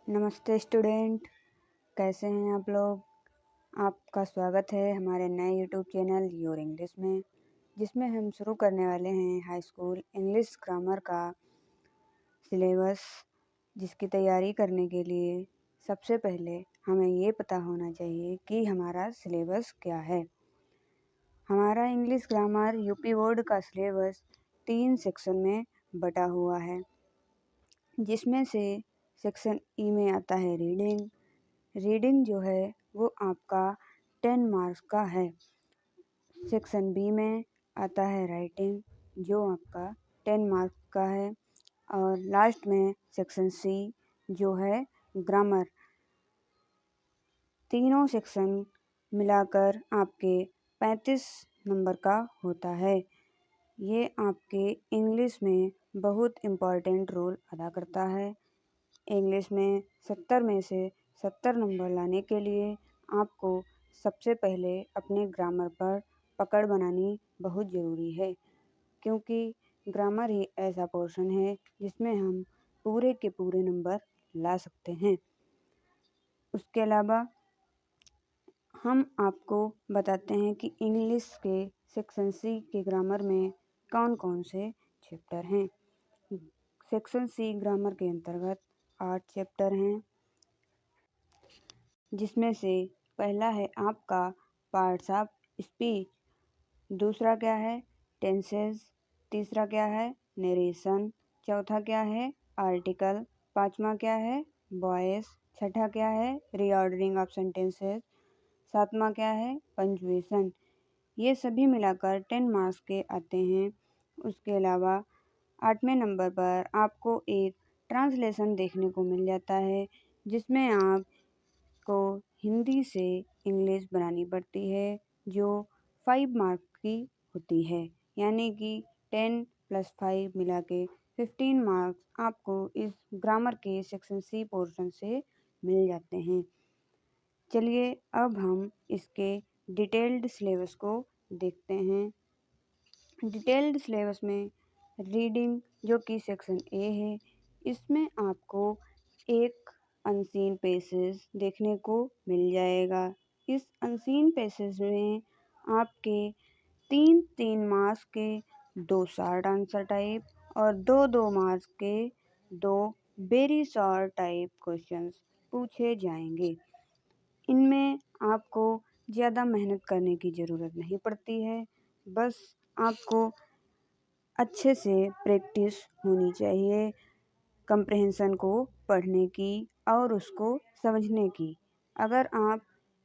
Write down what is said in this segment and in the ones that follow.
नमस्ते स्टूडेंट, कैसे हैं आप लोग। आपका स्वागत है हमारे नए यूट्यूब चैनल योर इंग्लिश में, जिसमें हम शुरू करने वाले हैं हाई स्कूल इंग्लिश ग्रामर का सिलेबस। जिसकी तैयारी करने के लिए सबसे पहले हमें ये पता होना चाहिए कि हमारा सिलेबस क्या है। हमारा इंग्लिश ग्रामर यूपी बोर्ड का सिलेबस 3 सेक्शन में बटा हुआ है, जिसमें से सेक्शन ई में आता है रीडिंग। रीडिंग जो है वो आपका 10 मार्क्स का है। सेक्शन बी में आता है राइटिंग, जो आपका 10 मार्क्स का है। और लास्ट में सेक्शन सी जो है ग्रामर। तीनों सेक्शन मिलाकर आपके 35 नंबर का होता है। ये आपके इंग्लिश में बहुत इम्पॉर्टेंट रोल अदा करता है। इंग्लिश में 70 में से 70 नंबर लाने के लिए आपको सबसे पहले अपने ग्रामर पर पकड़ बनानी बहुत ज़रूरी है, क्योंकि ग्रामर ही ऐसा पोर्शन है जिसमें हम पूरे के पूरे नंबर ला सकते हैं। उसके अलावा हम आपको बताते हैं कि इंग्लिश के सेक्शन सी के ग्रामर में कौन कौन से चैप्टर हैं। सेक्शन सी ग्रामर के अंतर्गत 8 चैप्टर हैं, जिसमें से पहला है आपका पार्ट्स ऑफ स्पीच, दूसरा क्या है टेंसेस, तीसरा क्या है नरेशन, चौथा क्या है आर्टिकल, पांचवा क्या है वॉइस, छठा क्या है रीऑर्डरिंग ऑफ सेंटेंसेस, सातवां क्या है पंक्चुएशन। ये सभी मिलाकर 10 मार्क्स के आते हैं। उसके अलावा 8वें नंबर पर आपको एक ट्रांसलेशन देखने को मिल जाता है, जिसमें आप को हिंदी से इंग्लिश बनानी पड़ती है, जो 5 मार्क्स की होती है। यानी कि 10 + 5 मिला के 15 मार्क्स आपको इस ग्रामर के सेक्शन सी पोर्शन से मिल जाते हैं। चलिए अब हम इसके डिटेल्ड सिलेबस को देखते हैं। डिटेल्ड सिलेबस में रीडिंग जो कि सेक्शन ए है, इसमें आपको एक अनसीन पैसेज देखने को मिल जाएगा। इस अनसीन पैसेज में आपके 3-3 मार्क्स के 2 शॉर्ट आंसर टाइप और 2-2 मार्क्स के 2 वेरी शॉर्ट टाइप क्वेश्चंस पूछे जाएंगे। इनमें आपको ज़्यादा मेहनत करने की ज़रूरत नहीं पड़ती है, बस आपको अच्छे से प्रैक्टिस होनी चाहिए कंप्रहेंशन को पढ़ने की और उसको समझने की। अगर आप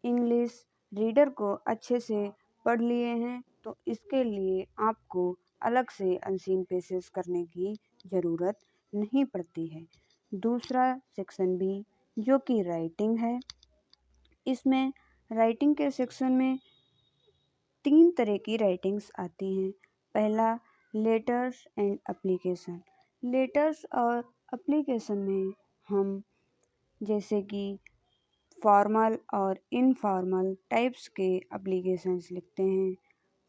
इंग्लिश रीडर को अच्छे से पढ़ लिए हैं तो इसके लिए आपको अलग से अनसीन पैसेज करने की ज़रूरत नहीं पड़ती है। दूसरा सेक्शन बी जो कि राइटिंग है, इसमें राइटिंग के सेक्शन में 3 तरह की राइटिंग्स आती हैं। पहला लेटर्स एंड एप्लीकेशन। लेटर्स और एप्लीकेशन में हम जैसे कि फॉर्मल और इनफॉर्मल टाइप्स के एप्लीकेशंस लिखते हैं।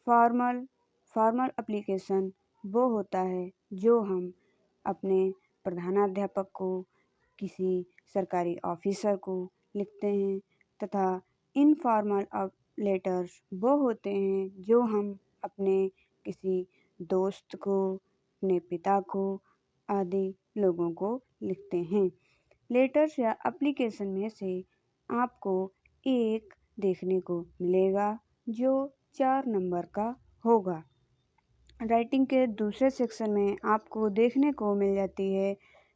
फॉर्मल एप्लीकेशन वो होता है जो हम अपने प्रधानाध्यापक को, किसी सरकारी ऑफिसर को लिखते हैं, तथा इनफॉर्मल लेटर्स वो होते हैं जो हम अपने किसी दोस्त को, अपने पिता को आदि लोगों को लिखते हैं। लेटर्स या एप्लीकेशन में से आपको एक देखने को मिलेगा जो 4 नंबर का होगा। राइटिंग के दूसरे सेक्शन में आपको देखने को मिल जाती है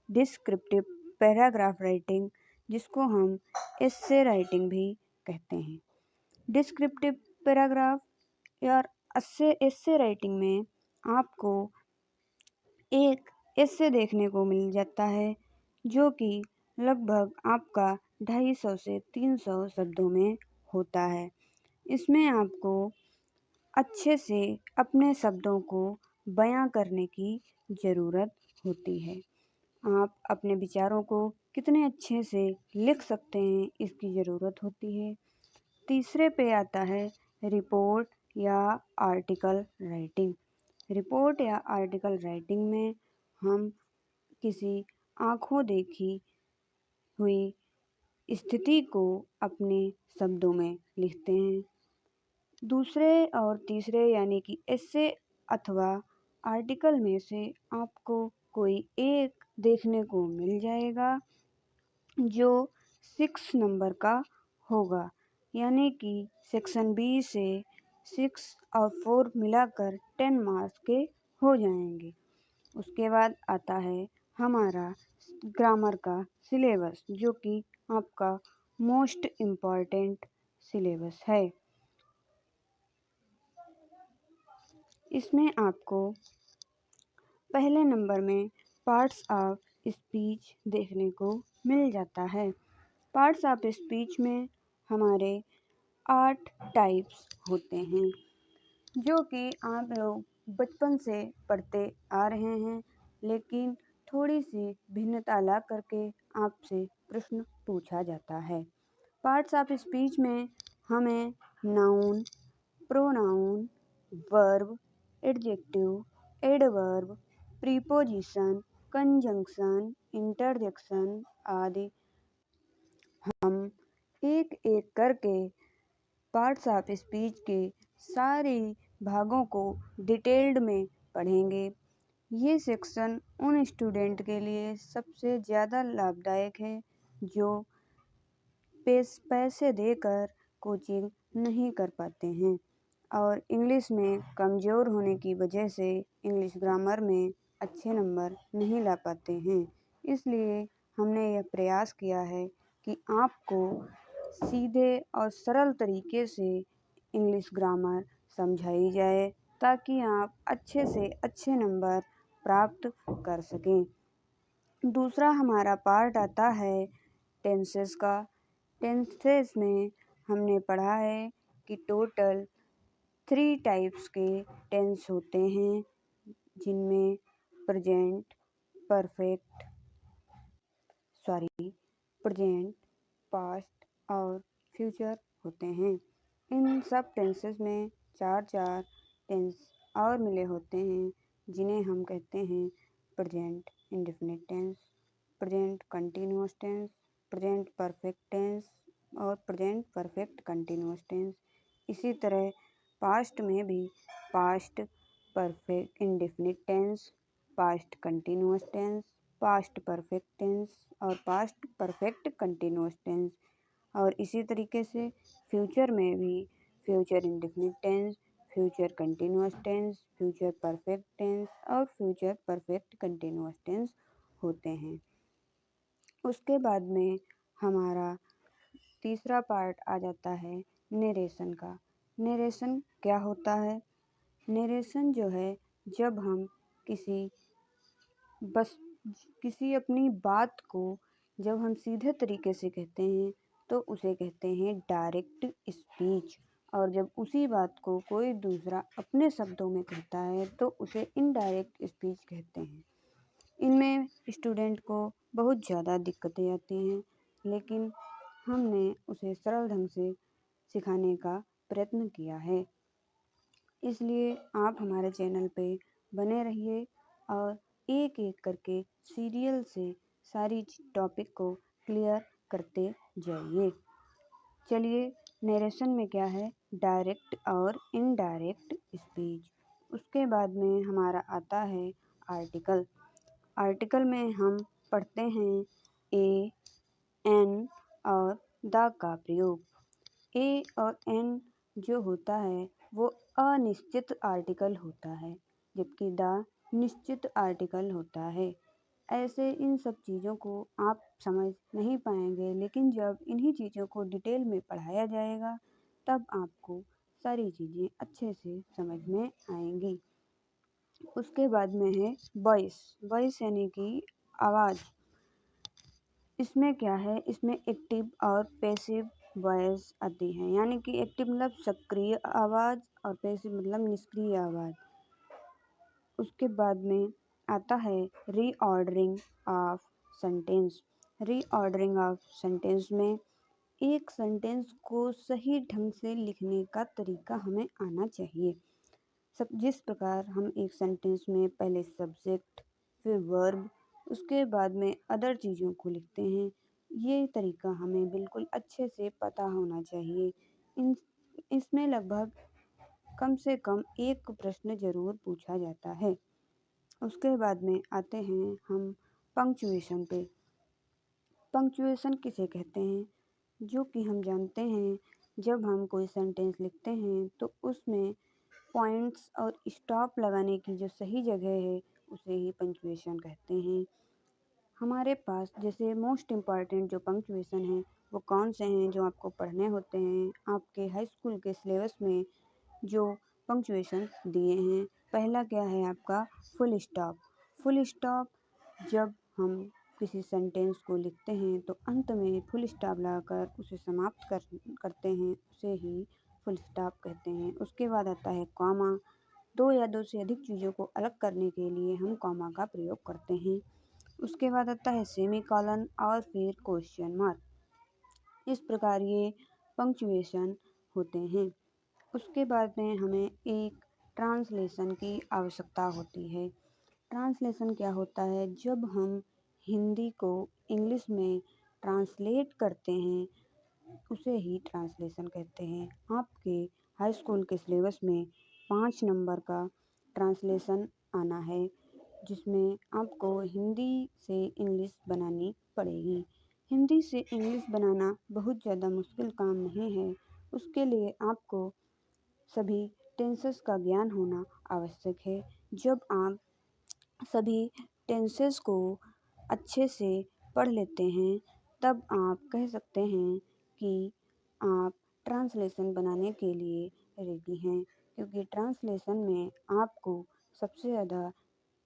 डिस्क्रिप्टिव पैराग्राफ राइटिंग, जिसको हम एस्से राइटिंग भी कहते हैं। डिस्क्रिप्टिव पैराग्राफ या एस्से राइटिंग में आपको एक एस्से देखने को मिल जाता है, जो कि लगभग आपका 250 से 300 शब्दों में होता है। इसमें आपको अच्छे से अपने शब्दों को बयां करने की ज़रूरत होती है। आप अपने विचारों को कितने अच्छे से लिख सकते हैं, इसकी ज़रूरत होती है। तीसरे पे आता है रिपोर्ट या आर्टिकल राइटिंग। रिपोर्ट या आर्टिकल राइटिंग में हम किसी आँखों देखी हुई स्थिति को अपने शब्दों में लिखते हैं। दूसरे और तीसरे यानी कि एस्से अथवा आर्टिकल में से आपको कोई एक देखने को मिल जाएगा जो 6 नंबर का होगा, यानी कि सेक्शन बी से 6 और 4 मिलाकर 10 मार्क्स के हो जाएंगे। उसके बाद आता है हमारा ग्रामर का सिलेबस, जो कि आपका मोस्ट इम्पॉर्टेंट सिलेबस है। इसमें आपको पहले नंबर में पार्ट्स ऑफ स्पीच देखने को मिल जाता है। पार्ट्स ऑफ स्पीच में हमारे 8 टाइप्स होते हैं, जो कि आप लोग बचपन से पढ़ते आ रहे हैं, लेकिन थोड़ी सी भिन्नता ला करके आपसे प्रश्न पूछा जाता है। पार्ट्स ऑफ स्पीच में हमें noun, pronoun, verb, adjective, adverb, preposition, conjunction, interjection आदि हम एक एक करके पार्ट्स ऑफ स्पीच के सारे भागों को डिटेल्ड में पढ़ेंगे। ये सेक्शन उन स्टूडेंट के लिए सबसे ज़्यादा लाभदायक है जो पैसे देकर कोचिंग नहीं कर पाते हैं और इंग्लिश में कमज़ोर होने की वजह से इंग्लिश ग्रामर में अच्छे नंबर नहीं ला पाते हैं। इसलिए हमने यह प्रयास किया है कि आपको सीधे और सरल तरीके से इंग्लिश ग्रामर समझाई जाए, ताकि आप अच्छे से अच्छे नंबर प्राप्त कर सकें। दूसरा हमारा पार्ट आता है टेंसेस का। टेंसेस में हमने पढ़ा है कि टोटल 3 टाइप्स के टेंस होते हैं, जिनमें प्रेजेंट, प्रेजेंट, पास्ट और फ्यूचर होते हैं। इन सब टेंसेस में 4 टेंस और मिले होते हैं, जिन्हें हम कहते हैं present indefinite tense, present continuous tense, present perfect tense और प्रेजेंट परफेक्ट कंटिन्यूअस टेंस। इसी तरह पास्ट में भी past perfect indefinite tense, past continuous tense, past perfect tense और पास्ट परफेक्ट कंटिन्यूअस टेंस। और इसी तरीके से फ्यूचर में भी future indefinite tense, future continuous tense, future perfect tense और फ्यूचर परफेक्ट कंटिन्यूअस टेंस होते हैं। उसके बाद में हमारा तीसरा पार्ट आ जाता है नरेशन का। नरेशन क्या होता है? नरेशन जो है, जब हम किसी अपनी बात को जब हम सीधे तरीके से कहते हैं तो उसे कहते हैं डायरेक्ट स्पीच, और जब उसी बात को कोई दूसरा अपने शब्दों में कहता है तो उसे इनडायरेक्ट स्पीच कहते हैं। इनमें स्टूडेंट को बहुत ज़्यादा दिक्कतें आती हैं, लेकिन हमने उसे सरल ढंग से सिखाने का प्रयत्न किया है। इसलिए आप हमारे चैनल पे बने रहिए और एक एक करके सीरियल से सारी टॉपिक को क्लियर करते जाइए। चलिए, नरेशन में क्या है, डायरेक्ट और इनडायरेक्ट स्पीच। उसके बाद में हमारा आता है आर्टिकल। आर्टिकल में हम पढ़ते हैं ए, एन और द का प्रयोग। ए और एन जो होता है वो अनिश्चित आर्टिकल होता है, जबकि द निश्चित आर्टिकल होता है। ऐसे इन सब चीज़ों को आप समझ नहीं पाएंगे, लेकिन जब इन्हीं चीज़ों को डिटेल में पढ़ाया जाएगा तब आपको सारी चीज़ें अच्छे से समझ में आएंगी। उसके बाद में है वॉइस। वॉइस यानी कि आवाज़। इसमें क्या है, इसमें एक्टिव और पैसिव वॉइस आती है, यानी कि एक्टिव मतलब सक्रिय आवाज़ और पैसिव मतलब निष्क्रिय आवाज़। उसके बाद में आता है reordering of sentence. Reordering of sentence में एक सेंटेंस को सही ढंग से लिखने का तरीका हमें आना चाहिए। जिस प्रकार हम एक सेंटेंस में पहले सब्जेक्ट, फिर वर्ब, उसके बाद में अदर चीज़ों को लिखते हैं, ये तरीका हमें बिल्कुल अच्छे से पता होना चाहिए। इन इसमें लगभग कम से कम एक प्रश्न ज़रूर पूछा जाता है। उसके बाद में आते हैं हम पंक्चुएशन पे। पंक्चुएशन किसे कहते हैं? जो कि हम जानते हैं जब हम कोई सेंटेंस लिखते हैं तो उसमें पॉइंट्स और स्टॉप लगाने की जो सही जगह है उसे ही पंक्चुएशन कहते हैं। हमारे पास जैसे मोस्ट इम्पॉर्टेंट जो पंक्चुएशन है वो कौन से हैं जो आपको पढ़ने होते हैं आपके हाई स्कूल के सिलेबस में जो पंक्चुएशन दिए हैं। पहला क्या है आपका फुल स्टॉप। फुल स्टॉप जब हम किसी सेंटेंस को लिखते हैं तो अंत में फुल स्टॉप लगाकर उसे समाप्त करते हैं, उसे ही फुल स्टॉप कहते हैं। उसके बाद आता है कॉमा। दो या दो से अधिक चीज़ों को अलग करने के लिए हम कॉमा का प्रयोग करते हैं। उसके बाद आता है सेमीकोलन और फिर क्वेश्चन मार्क। इस प्रकार ये पंक्चुएशन होते हैं। उसके बाद में हमें एक ट्रांसलेशन की आवश्यकता होती है। ट्रांसलेशन क्या होता है? जब हम हिंदी को इंग्लिश में ट्रांसलेट करते हैं उसे ही ट्रांसलेशन कहते हैं। आपके हाई स्कूल के सिलेबस में 5 नंबर का ट्रांसलेशन आना है जिसमें आपको हिंदी से इंग्लिश बनानी पड़ेगी। हिंदी से इंग्लिश बनाना बहुत ज़्यादा मुश्किल काम नहीं है। उसके लिए आपको सभी टेंसेस का ज्ञान होना आवश्यक है। जब आप सभी टेंसेस को अच्छे से पढ़ लेते हैं तब आप कह सकते हैं कि आप ट्रांसलेशन बनाने के लिए रेडी हैं, क्योंकि ट्रांसलेशन में आपको सबसे ज़्यादा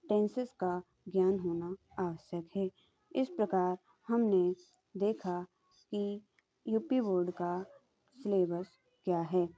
टेंसेस का ज्ञान होना आवश्यक है। इस प्रकार हमने देखा कि यूपी बोर्ड का सिलेबस क्या है।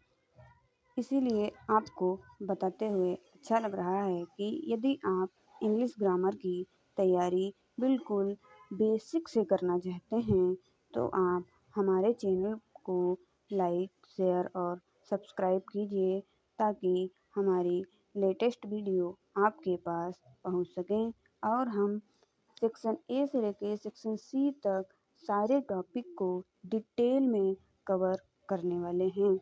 इसीलिए आपको बताते हुए अच्छा लग रहा है कि यदि आप इंग्लिश ग्रामर की तैयारी बिल्कुल बेसिक से करना चाहते हैं तो आप हमारे चैनल को लाइक, शेयर और सब्सक्राइब कीजिए ताकि हमारी लेटेस्ट वीडियो आपके पास पहुंच सकें और हम सेक्शन ए से लेकर सेक्शन सी तक सारे टॉपिक को डिटेल में कवर करने वाले हैं,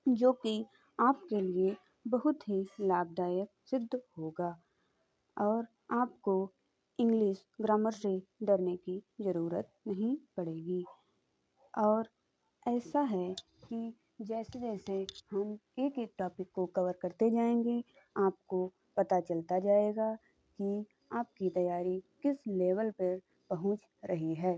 जो कि आपके लिए बहुत ही लाभदायक सिद्ध होगा और आपको इंग्लिश ग्रामर से डरने की ज़रूरत नहीं पड़ेगी। और ऐसा है कि जैसे जैसे हम एक एक टॉपिक को कवर करते जाएंगे आपको पता चलता जाएगा कि आपकी तैयारी किस लेवल पर पहुंच रही है,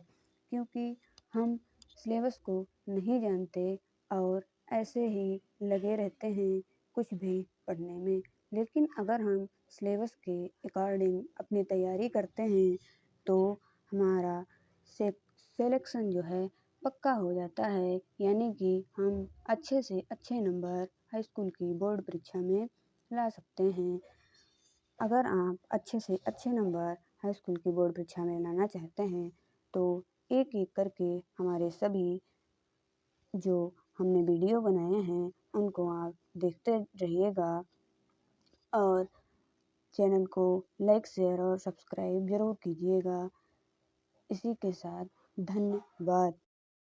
क्योंकि हम सिलेबस को नहीं जानते और ऐसे ही लगे रहते हैं कुछ भी पढ़ने में। लेकिन अगर हम सिलेबस के अकॉर्डिंग अपनी तैयारी करते हैं तो हमारा सिलेक्शन जो है पक्का हो जाता है, यानी कि हम अच्छे से अच्छे नंबर हाई स्कूल की बोर्ड परीक्षा में ला सकते हैं। अगर आप अच्छे से अच्छे नंबर हाई स्कूल की बोर्ड परीक्षा में लाना चाहते हैं तो एक एक करके हमारे सभी जो हमने वीडियो बनाए हैं उनको आप देखते रहिएगा और चैनल को लाइक, शेयर और सब्सक्राइब ज़रूर कीजिएगा। इसी के साथ धन्यवाद।